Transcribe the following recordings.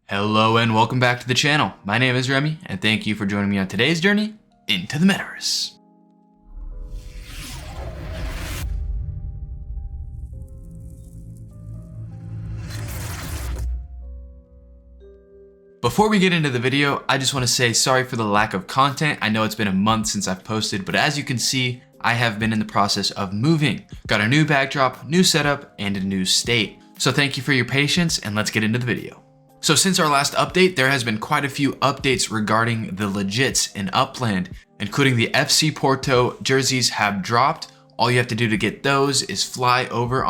Hello and welcome back to the channel. My name is Remy and thank you for joining me on today's journey into the Metaverse. Before we get into the video, I just want to say sorry for the lack of content. I know it's been a month since I've posted, but as you can see, I have been in the process of moving. Got a new backdrop, new setup, and a new state. So thank you for your patience and let's get into the video. So since our last update, there has been quite a few updates regarding the Legits in Upland, including the FC Porto jerseys have dropped. All you have to do to get those is fly over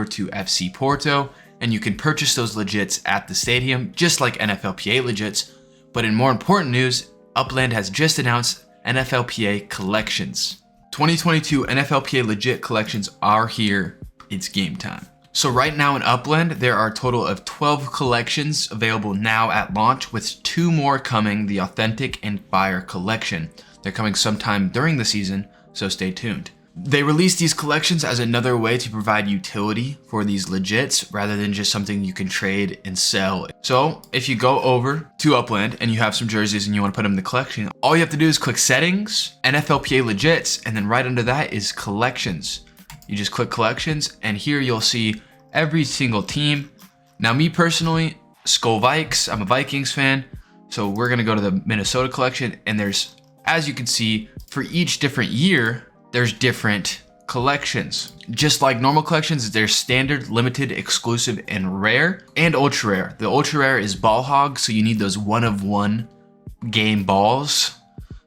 to FC Porto, and you can purchase those Legits at the stadium, just like NFLPA Legits. But in more important news, Upland has just announced NFLPA Collections. 2022 NFLPA Legit Collections are here. It's game time. So right now in Upland, there are a total of 12 collections available now at launch, with 2 more coming, the Authentic and Fire collection. They're coming sometime during the season, so stay tuned. They released these collections as another way to provide utility for these Legits rather than just something you can trade and sell. So if you go over to Upland and you have some jerseys and you want to put them in the collection, all you have to do is click Settings, NFLPA Legits, and then right under that is Collections. You just click Collections, and here you'll see every single team. Now, me personally, Skull Vikes, I'm a Vikings fan, so we're gonna go to the Minnesota collection, and there's, as you can see, for each different year, there's different collections. Just like normal collections, there's standard, limited, exclusive, and rare, and ultra rare. The ultra rare is ball hog, so you need those one-of-one game balls.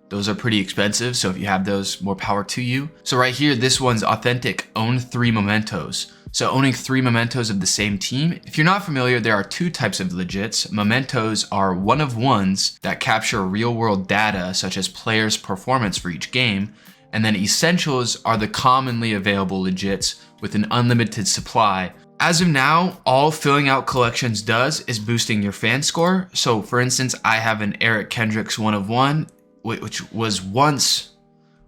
Those are pretty expensive, so if you have those, more power to you. So right here, this one's Authentic, own 3 Mementos. So owning 3 Mementos of the same team. If you're not familiar, there are 2 types of Legits. Mementos are one-of-ones that capture real-world data, such as players' performance for each game. And then Essentials are the commonly available Legits with an unlimited supply. As of now, all filling out collections does is boosting your fan score. So for instance, I have an Eric Kendricks one-of-one, which was once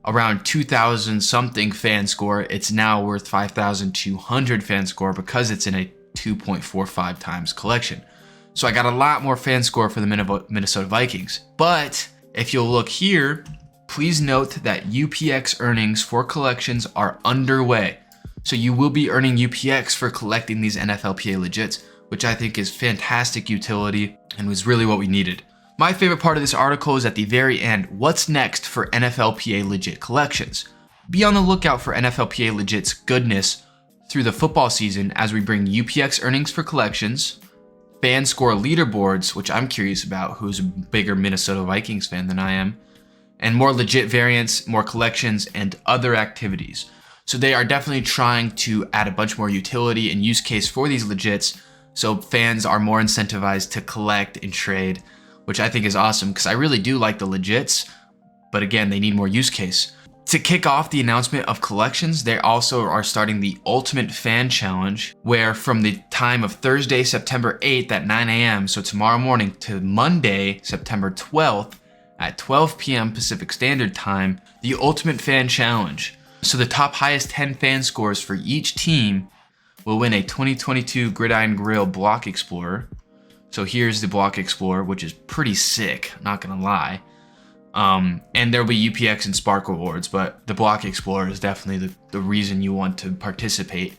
around 2,000 something fan score. It's now worth 5,200 fan score because it's in a 2.45 times collection. So I got a lot more fan score for the Minnesota Vikings. But if you'll look here, please note that UPX earnings for collections are underway. So you will be earning UPX for collecting these NFLPA Legits, which I think is fantastic utility and was really what we needed. My favorite part of this article is at the very end. What's next for NFLPA Legit collections? Be on the lookout for NFLPA Legit's goodness through the football season as we bring UPX earnings for collections, fan score leaderboards, which I'm curious about, who's a bigger Minnesota Vikings fan than I am, and more Legit variants, more collections, and other activities. So they are definitely trying to add a bunch more utility and use case for these Legits, so fans are more incentivized to collect and trade, which I think is awesome because I really do like the Legits, but again, they need more use case. To kick off the announcement of collections, they also are starting the Ultimate Fan Challenge, where from the time of Thursday, September 8th at 9 a.m., so tomorrow morning, to Monday, September 12th at 12 p.m. Pacific Standard Time, the Ultimate Fan Challenge. So the top highest 10 fan scores for each team will win a 2022 Gridiron Grill Block Explorer. So here's the Block Explorer, which is pretty sick, not gonna lie. And there'll be UPX and Spark rewards, but the Block Explorer is definitely the reason you want to participate.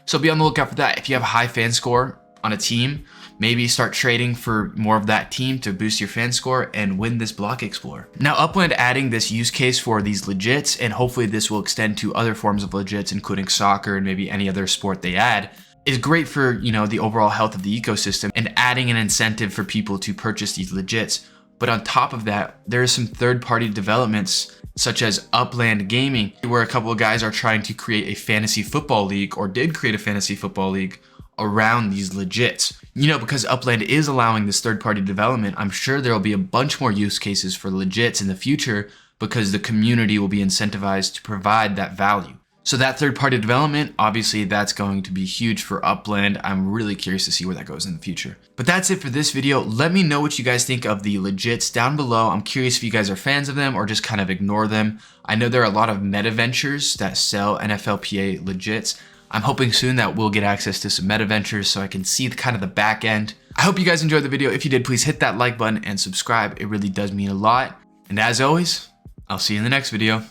So be on the lookout for that. If you have a high fan score on a team, maybe start trading for more of that team to boost your fan score and win this Block Explorer. Now, Upland adding this use case for these Legits, and hopefully this will extend to other forms of Legits, including soccer and maybe any other sport they add, is great for, the overall health of the ecosystem and adding an incentive for people to purchase these Legits. But on top of that, there are some third-party developments such as Upland Gaming, where a couple of guys are trying to create a fantasy football league, or did create a fantasy football league around these Legits. Because Upland is allowing this third-party development, I'm sure there'll be a bunch more use cases for Legits in the future because the community will be incentivized to provide that value. So that third-party development, obviously that's going to be huge for Upland. I'm really curious to see where that goes in the future. But that's it for this video. Let me know what you guys think of the Legits down below. I'm curious if you guys are fans of them or just kind of ignore them. I know there are a lot of Metaventures that sell NFLPA Legits. I'm hoping soon that we'll get access to some Metaventures so I can see kind of the back end. I hope you guys enjoyed the video. If you did, please hit that like button and subscribe. It really does mean a lot. And as always, I'll see you in the next video.